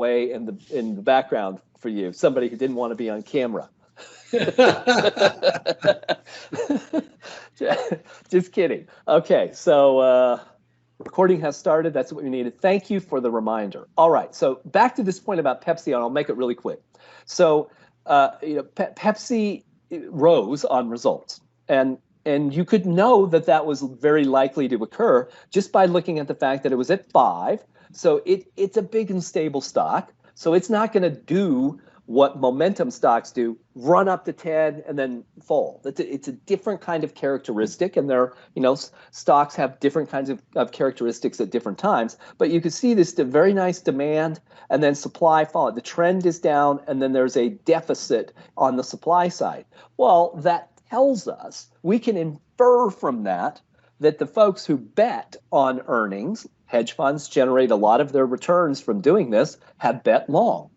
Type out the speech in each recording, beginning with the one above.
away in the background for you, somebody who didn't want to be on camera. Just kidding. Okay, so recording has started. That's what we needed. Thank you for the reminder. All right, so back to this point about Pepsi, and I'll make it really quick. So, Pepsi rose on results, and you could know that that was very likely to occur just by looking at the fact that it was at 5. So it's a big and stable stock. So it's not going to do what momentum stocks do, run up to 10 and then fall. It's a different kind of characteristic, and stocks have different kinds of characteristics at different times. But you can see this very nice demand and then supply fall. The trend is down, and then there's a deficit on the supply side. Well, that tells us, we can infer from that the folks who bet on earnings, hedge funds generate a lot of their returns from doing this, have bet long.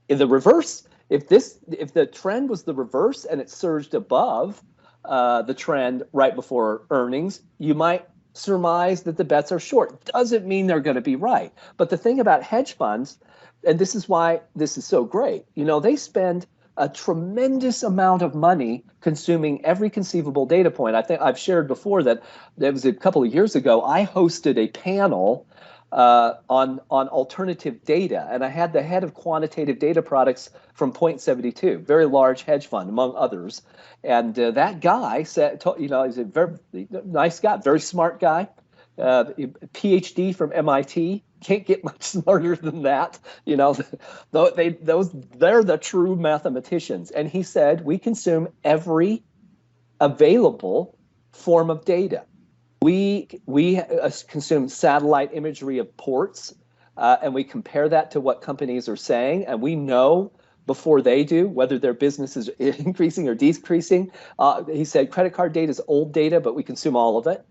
In the reverse, if the trend was the reverse and it surged above the trend right before earnings, you might surmise that the bets are short. Doesn't mean they're going to be right. But the thing about hedge funds, and this is why this is so great, they spend a tremendous amount of money consuming every conceivable data point. I think I've shared before that there was a couple of years ago, I hosted a panel on alternative data, and I had the head of quantitative data products from Point72, very large hedge fund, among others. And that guy said, he's a very nice guy, very smart guy, PhD from MIT. Can't get much smarter than that. They're the true mathematicians. And he said, we consume every available form of data. We consume satellite imagery of ports, and we compare that to what companies are saying, and we know before they do whether their business is increasing or decreasing. He said credit card data is old data, but we consume all of it.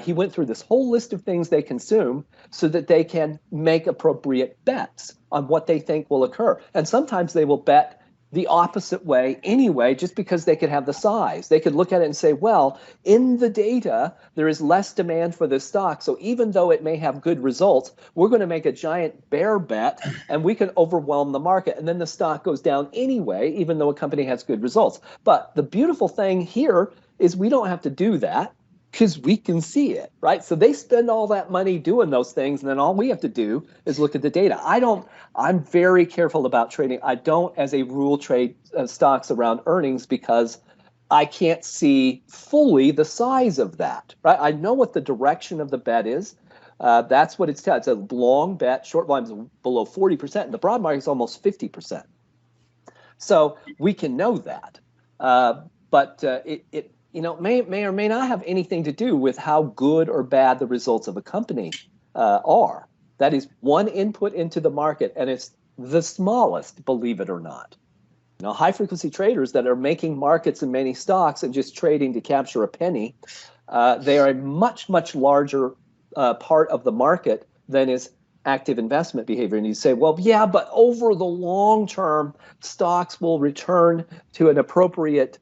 He went through this whole list of things they consume so that they can make appropriate bets on what they think will occur. And sometimes they will bet the opposite way anyway, just because they could have the size. They could look at it and say, well, in the data, there is less demand for this stock. So even though it may have good results, we're going to make a giant bear bet and we can overwhelm the market. And then the stock goes down anyway, even though a company has good results. But the beautiful thing here is we don't have to do that, because we can see it, right? So they spend all that money doing those things, and then all we have to do is look at the data. I'm very careful about trading. I don't, as a rule, trade stocks around earnings because I can't see fully the size of that, right? I know what the direction of the bet is. That's what it's telling. It's a long bet, short volume is below 40%, and the broad market is almost 50%. So we can know that, but it may or may not have anything to do with how good or bad the results of a company are. That is one input into the market, and it's the smallest, believe it or not. High-frequency traders that are making markets in many stocks and just trading to capture a penny, they are a much, much larger part of the market than is active investment behavior. And you say, well, yeah, but over the long term, stocks will return to an appropriate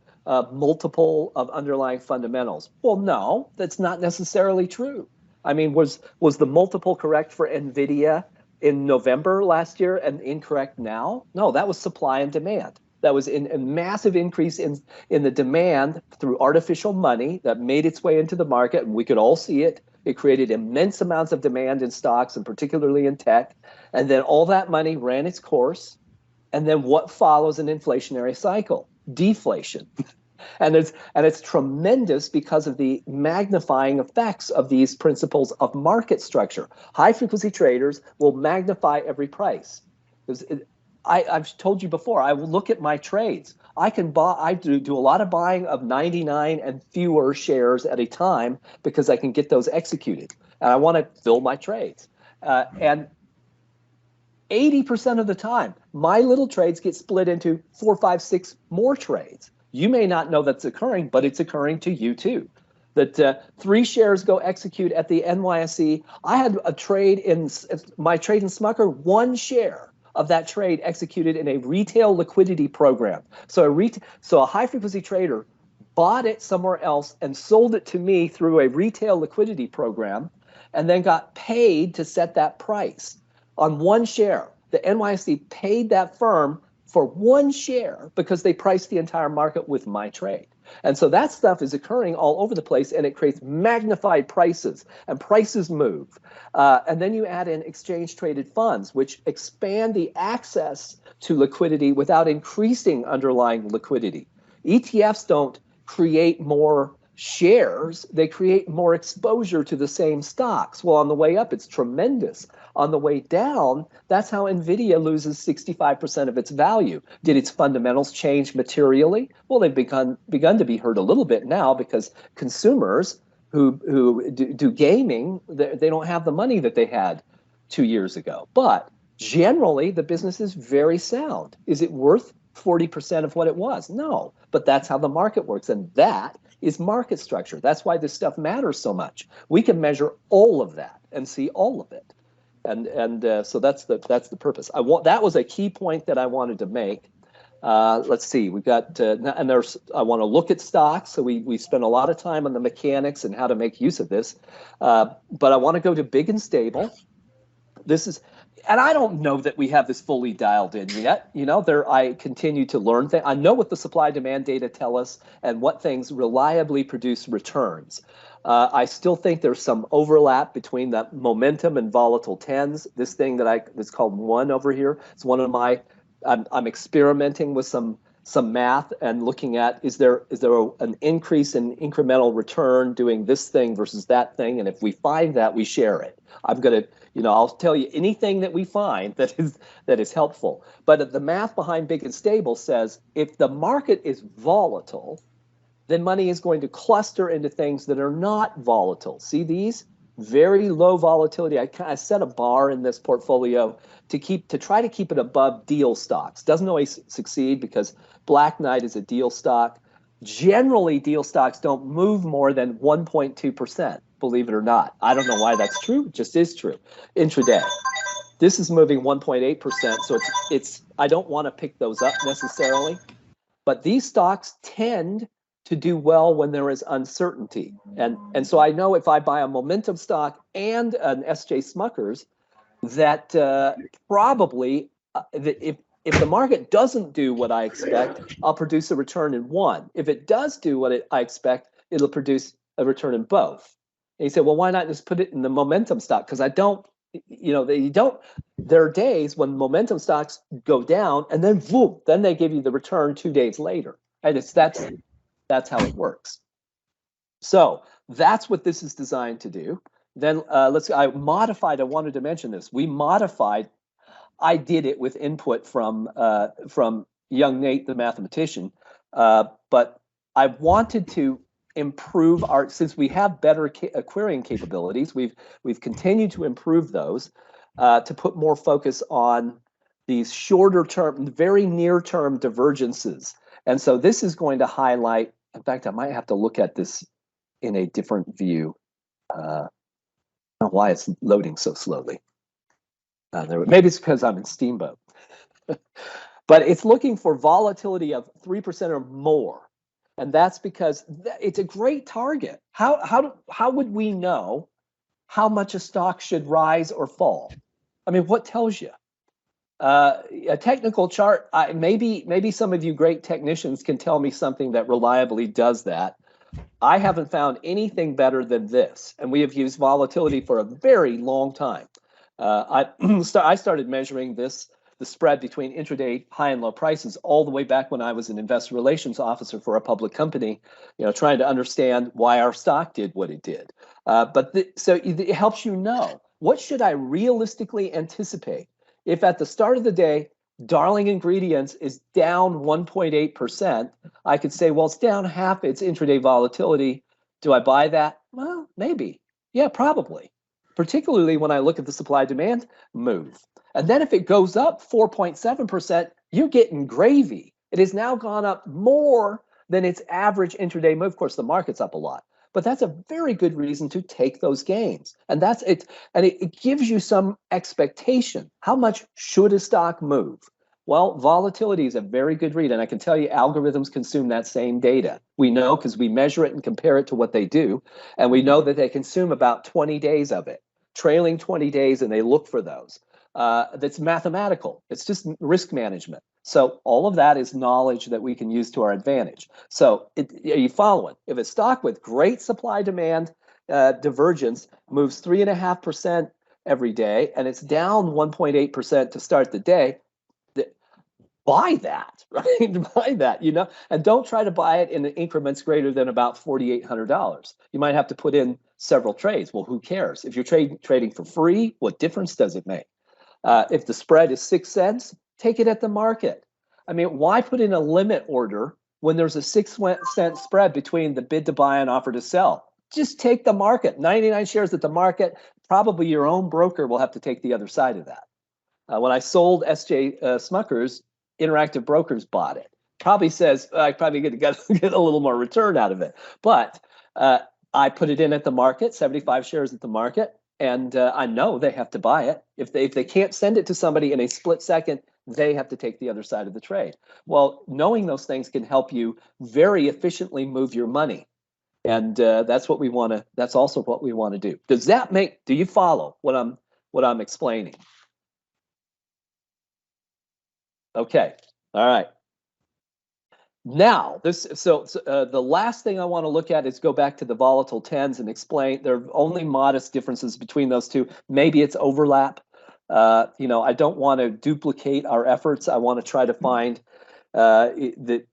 multiple of underlying fundamentals. Well, no, that's not necessarily true. I mean, was the multiple correct for NVIDIA in November last year and incorrect now? No, that was supply and demand. That was a massive increase in the demand through artificial money that made its way into the market, and we could all see it. It created immense amounts of demand in stocks, and particularly in tech. And then all that money ran its course. And then what follows an inflationary cycle? Deflation. And it's tremendous because of the magnifying effects of these principles of market structure. High-frequency traders will magnify every price. I've told you before, I will look at my trades. I do a lot of buying of 99 and fewer shares at a time because I can get those executed. And I want to fill my trades. And 80% of the time, my little trades get split into 4, 5, 6 more trades. You may not know that's occurring, but it's occurring to you too. That 3 shares go execute at the NYSE. I had a trade in my trade in Smucker, 1 share of that trade executed in a retail liquidity program. So a high-frequency trader bought it somewhere else and sold it to me through a retail liquidity program, and then got paid to set that price on 1 share. the NYSE paid that firm for one share because they priced the entire market with my trade. And so that stuff is occurring all over the place, and it creates magnified prices, and prices move. And then you add in exchange traded funds, which expand the access to liquidity without increasing underlying liquidity. ETFs don't create more shares, they create more exposure to the same stocks. Well, on the way up, it's tremendous. On the way down, that's how NVIDIA loses 65% of its value. Did its fundamentals change materially? Well, they've begun to be hurt a little bit now because consumers who do gaming, they don't have the money that they had 2 years ago. But generally, the business is very sound. Is it worth 40% of what it was? No, but that's how the market works. And that is market structure. That's why this stuff matters so much. We can measure all of that and see all of it. And so that's the purpose. That was a key point that I wanted to make. Let's see, we've got, and I want to look at stocks. So we spent a lot of time on the mechanics and how to make use of this. But I want to go to big and stable. This is, and I don't know that we have this fully dialed in yet. You know, I continue to learn things. I know what the supply demand data tell us and what things reliably produce returns. I still think there's some overlap between the momentum and volatile tens. This thing that's called one over here. It's one of my. I'm experimenting with some math and looking at is there an increase in incremental return doing this thing versus that thing, and if we find that, we share it. I'm gonna, I'll tell you anything that we find that is helpful. But the math behind big and stable says if the market is volatile, then money is going to cluster into things that are not volatile. See these? Very low volatility. I set a bar in this portfolio to try to keep it above deal stocks. Doesn't always succeed because Black Knight is a deal stock. Generally, deal stocks don't move more than 1.2%, believe it or not. I don't know why that's true. It just is true. Intraday. This is moving 1.8%, so it's I don't want to pick those up necessarily. But these stocks tend to do well when there is uncertainty. And so I know if I buy a momentum stock and an SJ Smuckers, that probably if the market doesn't do what I expect, I'll produce a return in one. If it does do what I expect, it'll produce a return in both. And you say, well, why not just put it in the momentum stock? Because I don't, there are days when momentum stocks go down and then boom, then they give you the return 2 days later. And that's how it works. So that's what this is designed to do. Then I wanted to mention this. I did it with input from young Nate, the mathematician, but I wanted to improve since we have better querying capabilities, we've continued to improve those to put more focus on these shorter term, very near term divergences. And so this is going to highlight, in fact, I might have to look at this in a different view. I don't know why it's loading so slowly. Maybe it's because I'm in Steamboat. But it's looking for volatility of 3% or more. And that's because it's a great target. How would we know how much a stock should rise or fall? I mean, what tells you? A technical chart, maybe some of you great technicians can tell me something that reliably does that. I haven't found anything better than this, and we have used volatility for a very long time. I started measuring the spread between intraday high and low prices all the way back when I was an investor relations officer for a public company, trying to understand why our stock did what it did. So it helps you know, what should I realistically anticipate? If at the start of the day, Darling Ingredients is down 1.8%, I could say, well, it's down half its intraday volatility. Do I buy that? Well, maybe. Yeah, probably. Particularly when I look at the supply-demand move. And then if it goes up 4.7%, you're getting gravy. It has now gone up more than its average intraday move. Of course, the market's up a lot. But that's a very good reason to take those gains. And that's it. And it gives you some expectation. How much should a stock move? Well, volatility is a very good read. And I can tell you algorithms consume that same data. We know because we measure it and compare it to what they do. And we know that they consume about 20 days of it, trailing 20 days, and they look for those. that's mathematical. It's just risk management. So all of that is knowledge that we can use to our advantage. So are you following? If a stock with great supply demand divergence moves 3.5% every day, and it's down 1.8% to start the day, buy that, right? Buy that, and don't try to buy it in increments greater than about $4,800. You might have to put in several trades. Well, who cares? If you're trading for free, what difference does it make? If the spread is 6 cents, take it at the market. I mean, why put in a limit order when there's a 6-cent spread between the bid to buy and offer to sell? Just take the market. 99 shares at the market. Probably your own broker will have to take the other side of that. When I sold SJ Smuckers, Interactive Brokers bought it. Probably says I probably get a little more return out of it. But I put it in at the market, 75 shares at the market. And I know they have to buy it. If they can't send it to somebody in a split second, they have to take the other side of the trade. Well, knowing those things can help you very efficiently move your money, and that's what we want to. That's also what we want to do. Does that make? Do you follow what I'm explaining? Okay. All right. Now, the last thing I want to look at is go back to the volatile tens and explain there are only modest differences between those two. Maybe it's overlap. I don't want to duplicate our efforts. I want to try to find the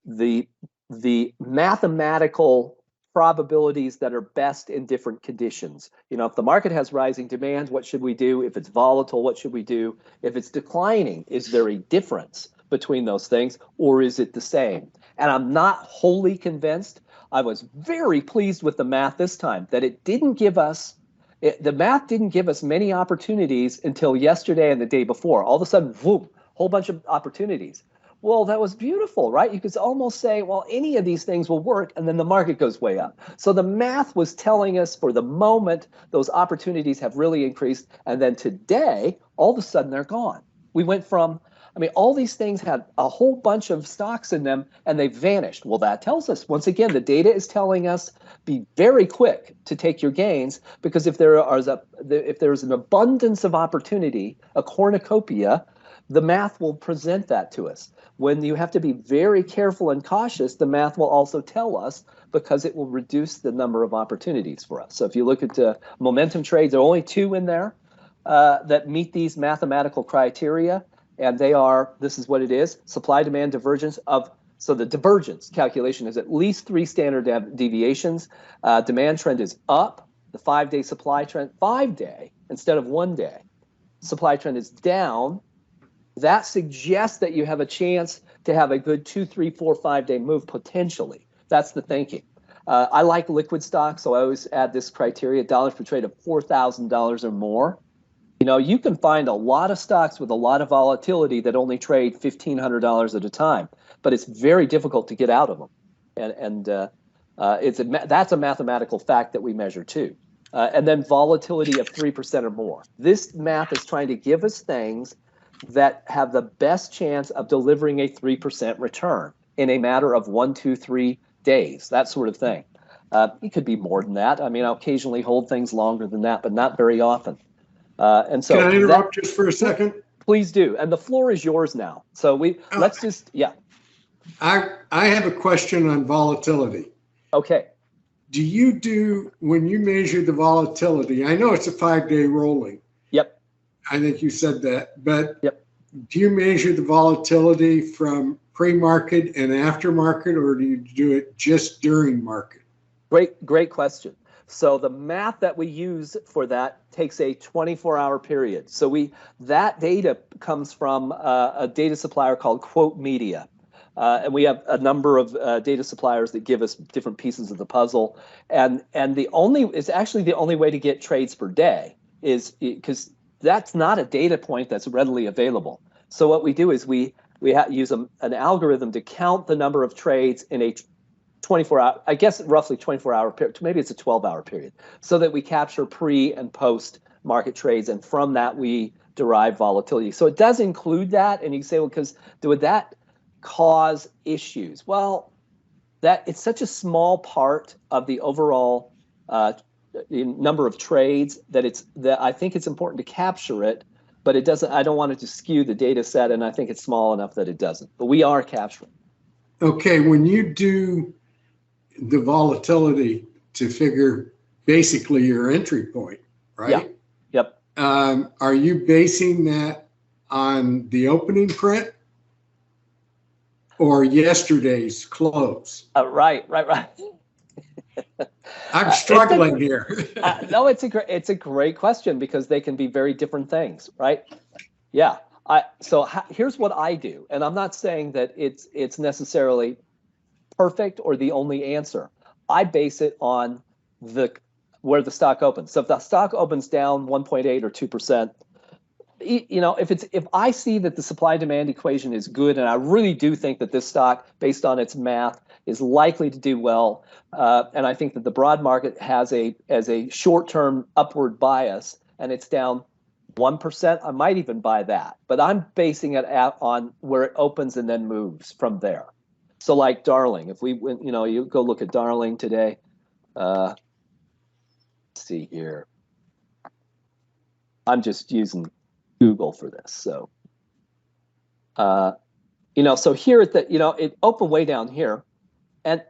mathematical probabilities that are best in different conditions. If the market has rising demand, what should we do? If it's volatile, what should we do? If it's declining, is there a difference between those things, or is it the same? And I'm not wholly convinced. I was very pleased with the math this time, that it didn't give us, the math didn't give us many opportunities until yesterday and the day before. All of a sudden, whoop, whole bunch of opportunities. Well, that was beautiful, right? You could almost say, well, any of these things will work, and then the market goes way up. So the math was telling us for the moment, those opportunities have really increased. And then today, all of a sudden, they're gone. We went from, all these things had a whole bunch of stocks in them, and they vanished. Well, that tells us, once again, the data is telling us, be very quick to take your gains, because if there is an abundance of opportunity, a cornucopia, the math will present that to us. When you have to be very careful and cautious, the math will also tell us, because it will reduce the number of opportunities for us. So if you look at momentum trades, there are only 2 in there that meet these mathematical criteria. And they are, this is what it is, supply-demand divergence so the divergence calculation is at least 3 standard deviations. Demand trend is up. The 5-day supply trend, 5-day instead of 1 day. Supply trend is down. That suggests that you have a chance to have a good 2, 3, 4, 5-day move potentially. That's the thinking. I like liquid stocks, so I always add this criteria, dollars per trade of $4,000 or more. You can find a lot of stocks with a lot of volatility that only trade $1,500 at a time, but it's very difficult to get out of them. And that's a mathematical fact that we measure too. And then volatility of 3% or more. This math is trying to give us things that have the best chance of delivering a 3% return in a matter of 1, 2, 3 days, that sort of thing. It could be more than that. I'll occasionally hold things longer than that, but not very often. And so, can I interrupt just for a second? Please do. And the floor is yours now. So let's just, yeah. I have a question on volatility. Okay. When you measure the volatility, I know it's a 5-day rolling. Yep. I think you said that, but yep. Do you measure the volatility from pre-market and after-market, or do you do it just during market? Great question. So the math that we use for that takes a 24-hour period. So that data comes from a data supplier called Quote Media. And we have a number of data suppliers that give us different pieces of the puzzle. And it's actually the only way to get trades per day is because that's not a data point that's readily available. So what we do is we use an algorithm to count the number of trades in a 24-hour, I guess roughly 24-hour period, maybe it's a 12-hour period, so that we capture pre and post market trades, and from that we derive volatility. So it does include that, and you say, well, because would that cause issues? Well, it's such a small part of the overall number of trades that I think it's important to capture it but it doesn't. I don't want it to skew the data set, and I think it's small enough that it doesn't. But we are capturing. Okay, when you do the volatility to figure basically your entry point, right? Yeah. Yep. Are you basing that on the opening print or yesterday's close? Right. I'm struggling here. No, it's a great question because they can be very different things, right? Yeah. Here's what I do, and I'm not saying that it's necessarily perfect or the only answer. I base it on where the stock opens. So if the stock opens down 1.8 or 2%, if I see that the supply demand equation is good, and I really do think that this stock, based on its math, is likely to do well, and I think that the broad market has a short-term upward bias, and it's down 1%, I might even buy that. But I'm basing it on where it opens and then moves from there. So like Darling, if we went, you go look at Darling today. Let's see here. I'm just using Google for this. So, so here at the, it opened way down here, and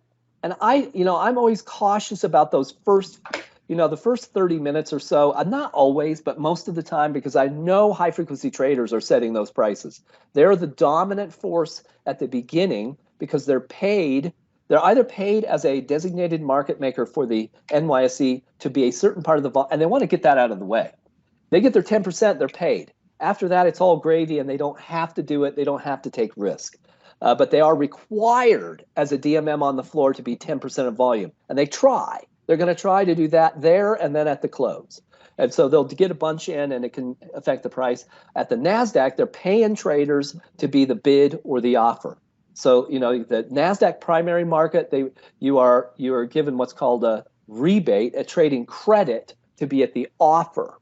I'm always cautious about those first, the first 30 minutes or so. Not always, but most of the time, because I know high frequency traders are setting those prices. They're the dominant force at the beginning because they're paid. They're either paid as a designated market maker for the NYSE to be a certain part of the and they want to get that out of the way. They get their 10%, they're paid. After that, it's all gravy, and they don't have to do it. They don't have to take risk. But they are required as a DMM on the floor to be 10% of volume. And they try. They're going to try to do that there and then at the close. And so they'll get a bunch in, and it can affect the price. At the NASDAQ, they're paying traders to be the bid or the offer. So, the NASDAQ primary market, you are given what's called a rebate, a trading credit to be at the offer.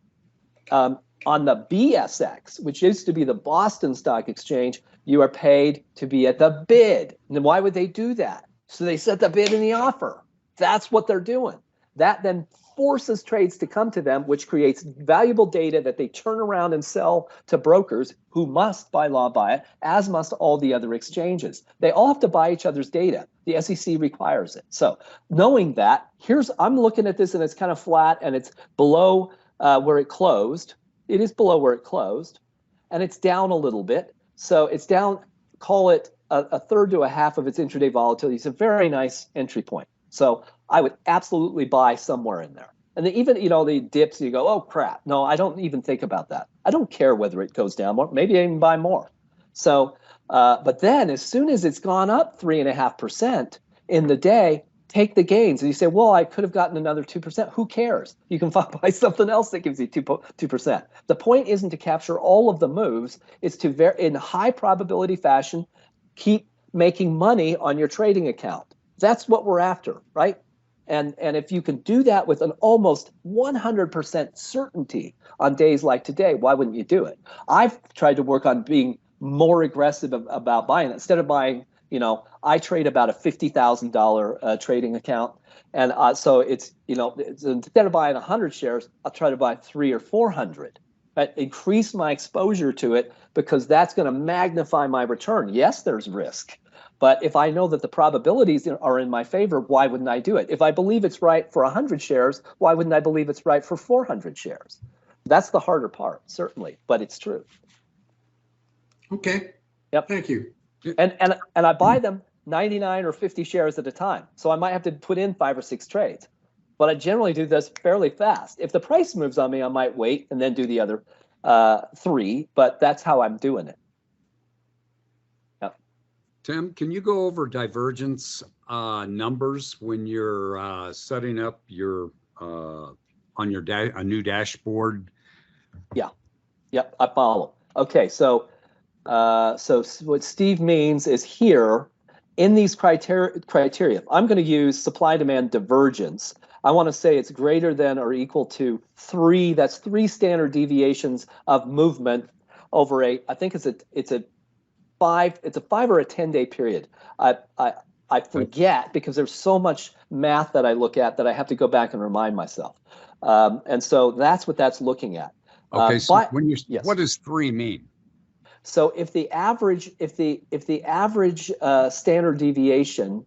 On the BSX, which used to be the Boston Stock Exchange, you are paid to be at the bid. And why would they do that? So they set the bid and the offer. That's what they're doing. That then forces trades to come to them, which creates valuable data that they turn around and sell to brokers who must, by law, buy it, as must all the other exchanges. They all have to buy each other's data. The SEC requires it. So knowing that, I'm looking at this, and it's kind of flat, and it's below where it closed. It is below where it closed, and it's down a little bit. So it's down, call it a third to a half of its intraday volatility. It's a very nice entry point. So I would absolutely buy somewhere in there. And then even, the dips, you go, oh, crap. No, I don't even think about that. I don't care whether it goes down more. Maybe I even buy more. So, but then as soon as it's gone up 3.5% in the day, take the gains. And you say, well, I could have gotten another 2%. Who cares? You can buy something else that gives you 2%. The point isn't to capture all of the moves. It's to, in high probability fashion, keep making money on your trading account. That's what we're after, right? And if you can do that with an almost 100% certainty on days like today, why wouldn't you do it? I've tried to work on being more aggressive about buying it. Instead of buying, I trade about a $50,000 trading account. And so it's, instead of buying 100 shares, I'll try to buy 300 or 400. But increase my exposure to it, because that's going to magnify my return. Yes, there's risk. But if I know that the probabilities are in my favor, why wouldn't I do it? If I believe it's right for 100 shares, why wouldn't I believe it's right for 400 shares? That's the harder part, certainly, but it's true. Okay. Yep. Thank you. And I buy them 99 or 50 shares at a time. So I might have to put in 5 or 6 trades. But I generally do this fairly fast. If the price moves on me, I might wait and then do the other 3, but that's how I'm doing it. Tim, can you go over divergence numbers when you're setting up your on your a new dashboard? Yeah, yep, I follow. Okay, so what Steve means is here in these criteria, I'm going to use supply demand divergence. I want to say it's greater than or equal to 3. That's 3 standard deviations of movement over I think it's a 5 or a 10-day period. I forget because there's so much math that I look at that I have to go back and remind myself. And so that's what that's looking at. Okay, so But when you, yes. what does 3 mean? So if the average standard deviation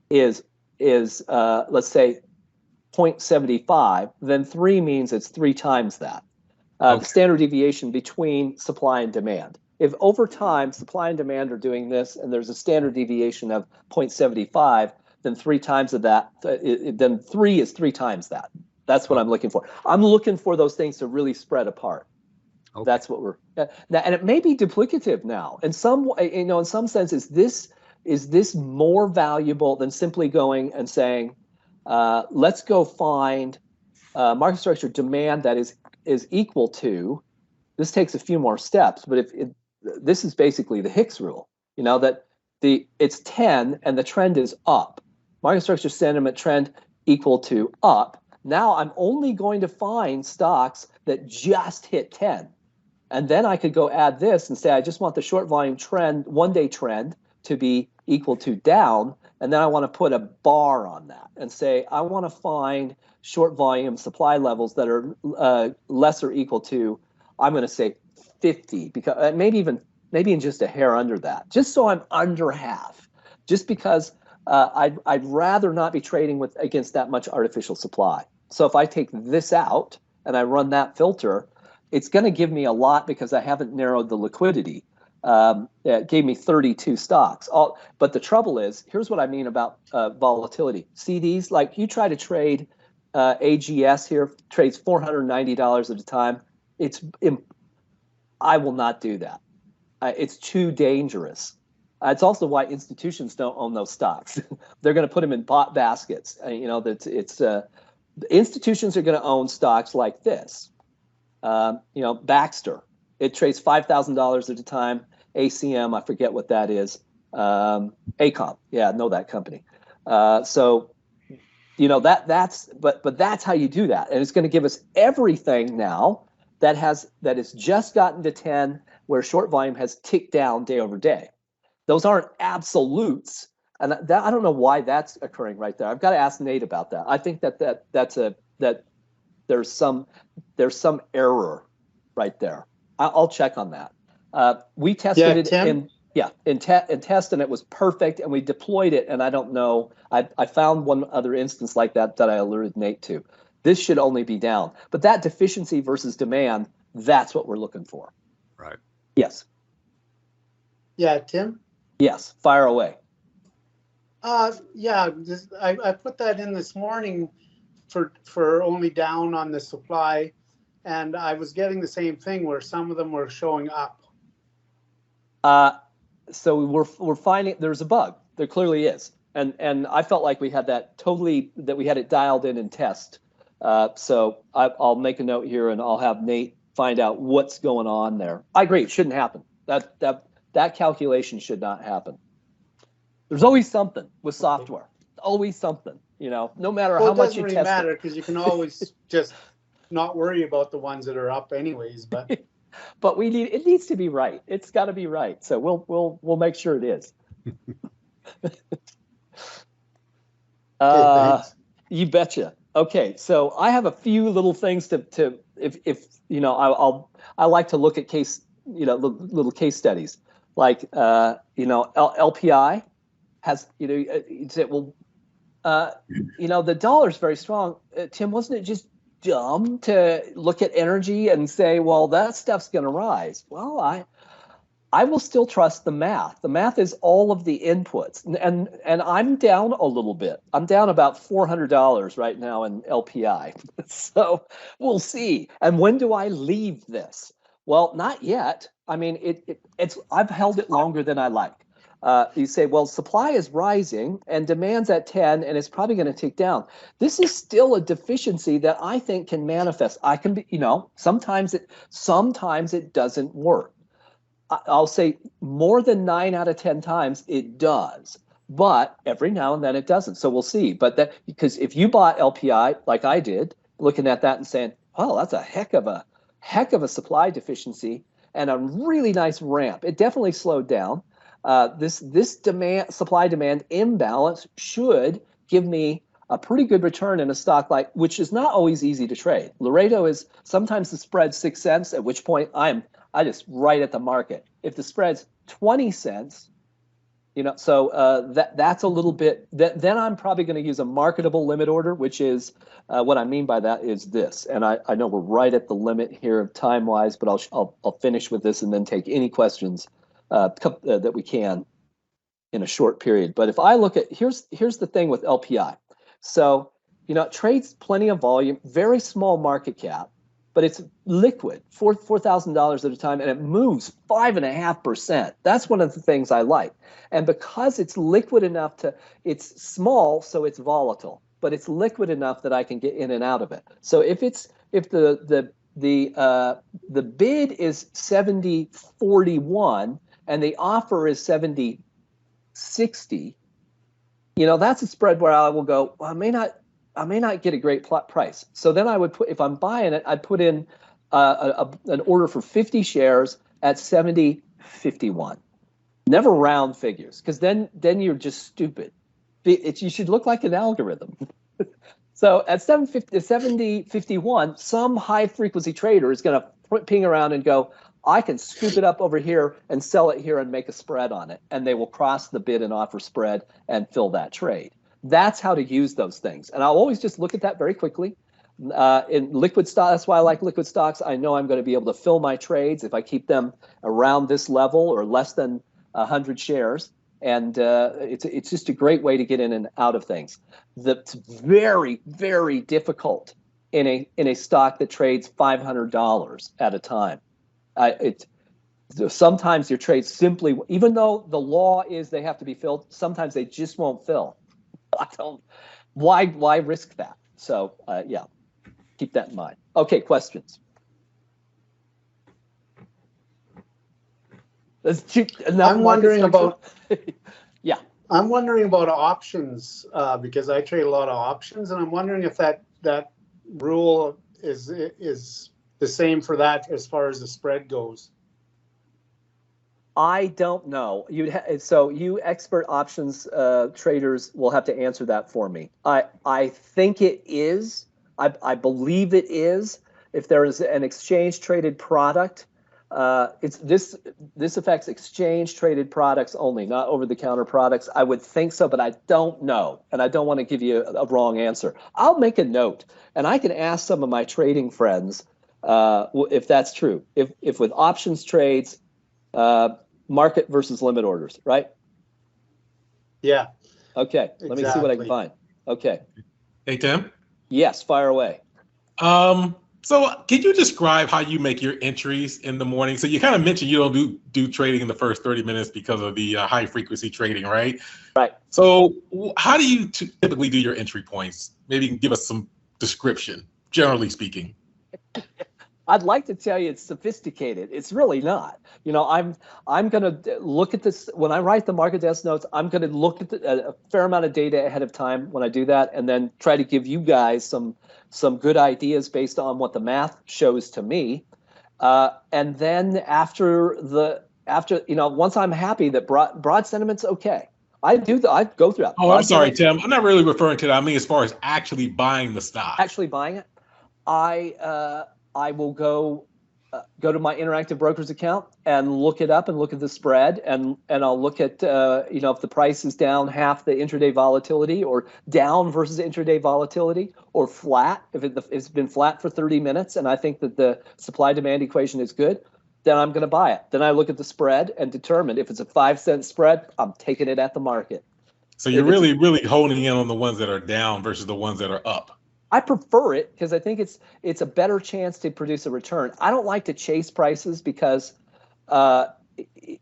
is let's say 0.75, then 3 means it's 3 times that. Okay. The standard deviation between supply and demand. If over time supply and demand are doing this, and there's a standard deviation of 0.75, then 3 times of that, then 3 is 3 times that. That's what I'm looking for. I'm looking for those things to really spread apart. Okay. That's what we're now, and it may be duplicative now. In some way, in some sense, is this more valuable than simply going and saying, let's go find market structure demand that is equal to. This takes a few more steps, but this is basically the Hicks rule. That it's 10 and the trend is up. Market structure sentiment trend equal to up. Now I'm only going to find stocks that just hit 10. And then I could go add this and say, I just want the short volume trend, 1-day trend, to be equal to down. And then I want to put a bar on that and say, I want to find short volume supply levels that are less or equal to, I'm going to say 50, because maybe in just a hair under that, just so I'm under half, just because I'd rather not be trading against that much artificial supply. So if I take this out and I run that filter, it's going to give me a lot because I haven't narrowed the liquidity. It gave me 32 stocks. But the trouble is, here's what I mean about volatility. CDs, like you try to trade AGS here, trades $490 at a time. I will not do that. It's too dangerous. It's also why institutions don't own those stocks. They're going to put them in baskets. Institutions are going to own stocks like this. Baxter, it trades $5,000 at a time. ACM, I forget what that is. ACOM, yeah, I know that company. That's how you do that, and it's going to give us everything now that has just gotten to 10, where short volume has ticked down day over day. Those aren't absolutes, and I don't know why that's occurring right there. I've got to ask Nate about that. I think that there's some error right there. I'll check on that. We tested it in test, and it was perfect, and we deployed it, and I don't know. I found one other instance like that I alerted Nate to. This should only be down, but that deficiency versus demand, that's what we're looking for. Right. Yes. Yeah, Tim? Yes, fire away. I put that in this morning for only down on the supply, and I was getting the same thing where some of them were showing up. So we're finding there's a bug. There clearly is, and I felt like we had that we had it dialed in test. So I'll make a note here, and I'll have Nate find out what's going on there. I agree, it shouldn't happen. That calculation should not happen. There's always something with software. Always something. No matter how much you test. It doesn't really matter because you can always just not worry about the ones that are up anyways. But but it needs to be right. It's got to be right. So we'll make sure it is. Thanks. You betcha. Okay, so I have a few little things to I like to look at little case studies, like LPI has you say, well, the dollar's very strong. Tim, wasn't it just dumb to look at energy and say, well, that stuff's going to rise? Well, I will still trust the math. The math is all of the inputs, and I'm down a little bit. I'm down about $400 right now in LPI. So we'll see. And when do I leave this? Well, not yet. I mean, it's I've held it longer than I like. You say, well, supply is rising and demand's at 10, and it's probably going to tick down. This is still a deficiency that I think can manifest. I can be, sometimes it doesn't work. I'll say more than 9 out of 10 times it does, but every now and then it doesn't. So we'll see. But because if you bought LPI like I did, looking at that and saying, oh, that's a heck of a supply deficiency and a really nice ramp. It definitely slowed down. This supply demand imbalance should give me a pretty good return in a stock like, which is not always easy to trade. Laredo is sometimes the spread's 6 cents, at which point I just right at the market. If the spread's 20 cents, so that's a little bit. Then I'm probably going to use a marketable limit order, which is what I mean by that is this. And I know we're right at the limit here time wise, but I'll finish with this and then take any questions that we can in a short period. But if I look at here's the thing with LPI. So it trades plenty of volume, very small market cap, but it's liquid, $4,000 at a time, and it moves 5.5%. That's one of the things I like. And because it's liquid enough it's small, so it's volatile, but it's liquid enough that I can get in and out of it. So if the bid is 70.41 and the offer is 70.60, that's a spread where I will go, well, I may not get a great price. So then I would put, if I'm buying it, I'd put in an order for 50 shares at 70.51. Never round figures, because then you're just stupid. You should look like an algorithm. So at 70.51, some high frequency trader is going to ping around and go, I can scoop it up over here and sell it here and make a spread on it. And they will cross the bid and offer spread and fill that trade. That's how to use those things. And I'll always just look at that very quickly. In liquid stock, that's why I like liquid stocks. I know I'm going to be able to fill my trades if I keep them around this level or less than 100 shares. And it's just a great way to get in and out of things. That's very, very difficult in a stock that trades $500 at a time. Sometimes your trades simply, even though the law is they have to be filled, sometimes they just won't fill. Why risk that? So yeah, keep that in mind. Okay, questions. I'm wondering about yeah. I'm wondering about options because I trade a lot of options, and I'm wondering if that rule is the same for that as far as the spread goes. I don't know. So you expert options traders will have to answer that for me. I think it is. I believe it is. If there is an exchange traded product, this affects exchange traded products only, not over the counter products. I would think so, but I don't know, and I don't want to give you a wrong answer. I'll make a note, and I can ask some of my trading friends if that's true. If with options trades. Market versus limit orders, right? Yeah. Okay. Exactly. Let me see what I can find. Okay. Hey, Tim. Yes, fire away. So can you describe how you make your entries in the morning? So you kind of mentioned you don't do trading in the first 30 minutes because of the high frequency trading, right? Right. So how do you typically do your entry points? Maybe you can give us some description, generally speaking. I'd like to tell you it's sophisticated. It's really not. I'm going to look at this when I write the market desk notes. I'm going to look at a fair amount of data ahead of time when I do that, and then try to give you guys some good ideas based on what the math shows to me. And then after once I'm happy that broad sentiment's okay, I go through that. Oh, I'm sorry, Tim. I'm not really referring to that. I mean, as far as actually buying the stock. Actually buying it, I will go to my Interactive Brokers account and look it up and look at the spread, and I'll look at if the price is down half the intraday volatility, or down versus intraday volatility, or flat. If it's been flat for 30 minutes and I think that the supply demand equation is good, then I'm going to buy it. Then I look at the spread and determine if it's a 5-cent spread, I'm taking it at the market. So you're really honing in on the ones that are down versus the ones that are up. I prefer it because I think it's a better chance to produce a return. I don't like to chase prices because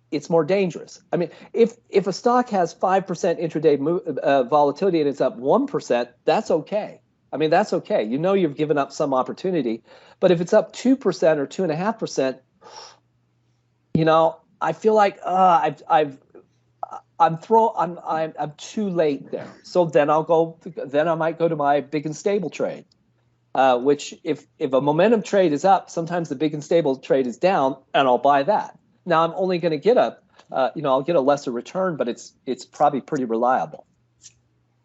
it's more dangerous. I mean, if a stock has 5% intraday volatility and it's up 1%, that's okay. I mean, that's okay. You've given up some opportunity. But if it's up 2% or 2.5%, I feel like I'm too late there. So then I might go to my big and stable trade, which if a momentum trade is up, sometimes the big and stable trade is down, and I'll buy that. Now I'm only going to get I'll get a lesser return, but it's probably pretty reliable.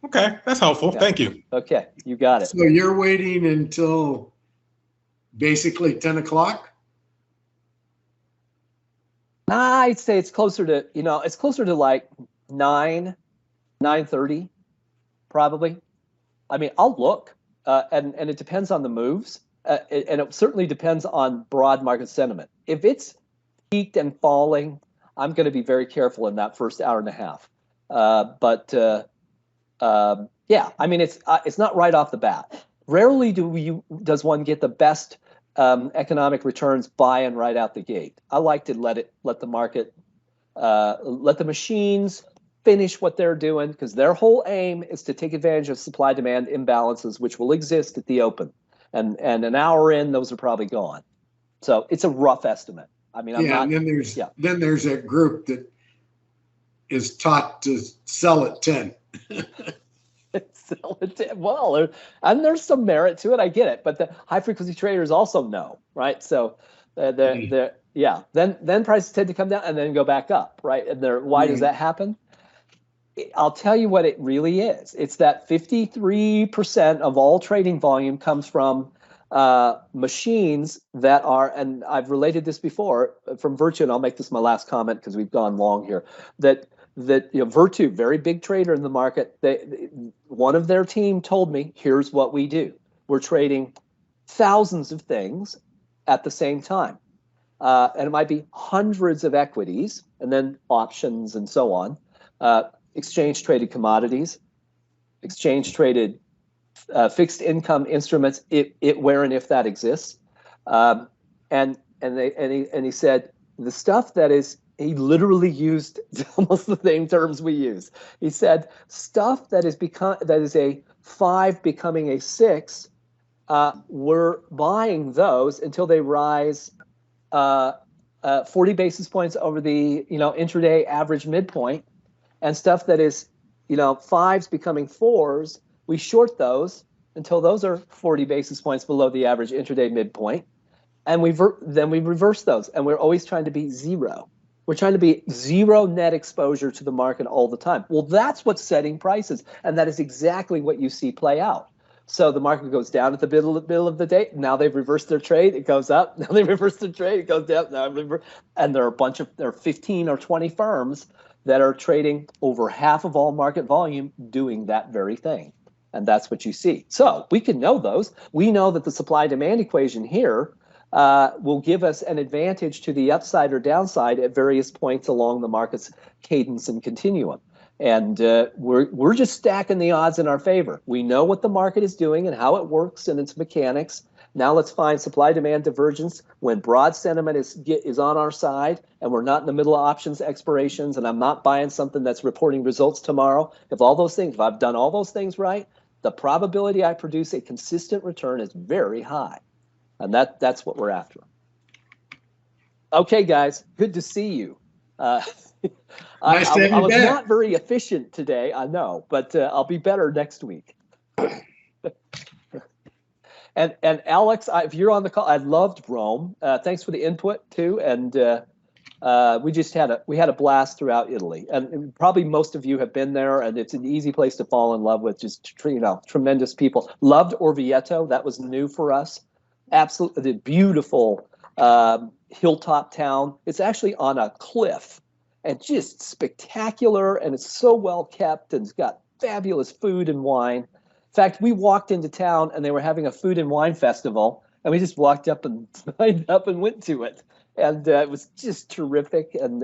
Okay, that's helpful. Yeah. Thank you. Okay, you got it. So you're waiting until basically 10 o'clock? I'd say it's closer to, it's closer to like 9:30, probably. I mean, I'll look, and it depends on the moves, and it certainly depends on broad market sentiment. If it's peaked and falling, I'm going to be very careful in that first hour and a half. Yeah, I mean, it's not right off the bat. Rarely does one get the best economic returns buy and right out the gate. I like to let the market, let the machines finish what they're doing, because their whole aim is to take advantage of supply demand imbalances, which will exist at the open. And an hour in, those are probably gone. So it's a rough estimate. I mean, And then there's a group that is taught to sell at 10. Well, and there's some merit to it. I get it, but the high frequency traders also know, right? So, then prices tend to come down and then go back up, right? And why does that happen? I'll tell you what it really is. It's that 53% of all trading volume comes from machines that are, and I've related this before from Virtu, and I'll make this my last comment because we've gone long here, that Virtu, very big trader in the market, one of their team told me, here's what we do. We're trading thousands of things at the same time. And it might be hundreds of equities and then options and so on, exchange traded commodities, exchange traded fixed income instruments, where and if that exists. And he said the stuff that is, he literally used almost the same terms we use. He said stuff that is a 5 becoming a 6. We're buying those until they rise 40 basis points over the intraday average midpoint, and stuff that is 5s becoming 4s. We short those until those are 40 basis points below the average intraday midpoint, and then we reverse those, and we're always trying to be zero. We're trying to be zero net exposure to the market all the time. Well, that's what's setting prices, and that is exactly what you see play out. So the market goes down at the middle of the day. Now they've reversed their trade. It goes up. Now they reverse their trade. It goes down. And there are 15 or 20 firms that are trading over half of all market volume doing that very thing. And that's what you see. So we can know those. We know that the supply-demand equation here will give us an advantage to the upside or downside at various points along the market's cadence and continuum. And we're just stacking the odds in our favor. We know what the market is doing and how it works and its mechanics. Now let's find supply-demand divergence when broad sentiment is on our side and we're not in the middle of options expirations, and I'm not buying something that's reporting results tomorrow. If I've done all those things right, the probability I produce a consistent return is very high. And that's what we're after. Okay, guys, good to see you. I was not very efficient today, I know, but I'll be better next week. And Alex, if you're on the call, I loved Rome. Thanks for the input too. And we had a blast throughout Italy, and probably most of you have been there. And it's an easy place to fall in love with. Just tremendous people. Loved Orvieto. That was new for us. Absolutely beautiful hilltop town. It's actually on a cliff. And just spectacular, and it's so well kept, and it's got fabulous food and wine. In fact, we walked into town, and they were having a food and wine festival, and we just walked up and signed up and went to it. And it was just terrific. And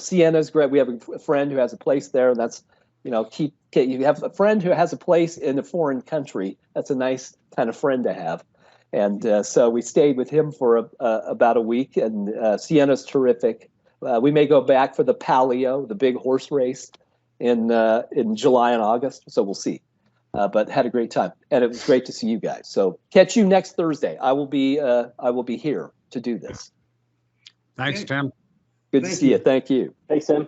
Sienna's great. We have a friend who has a place there, and that's you have a friend who has a place in a foreign country. That's a nice kind of friend to have. And so we stayed with him for about a week, and Sienna's terrific. We may go back for the Palio, the big horse race, in July and August. So we'll see. But had a great time, and it was great to see you guys. So catch you next Thursday. I will be here to do this. Thanks, Tim. Good to see you. Thank you. Thanks, Tim.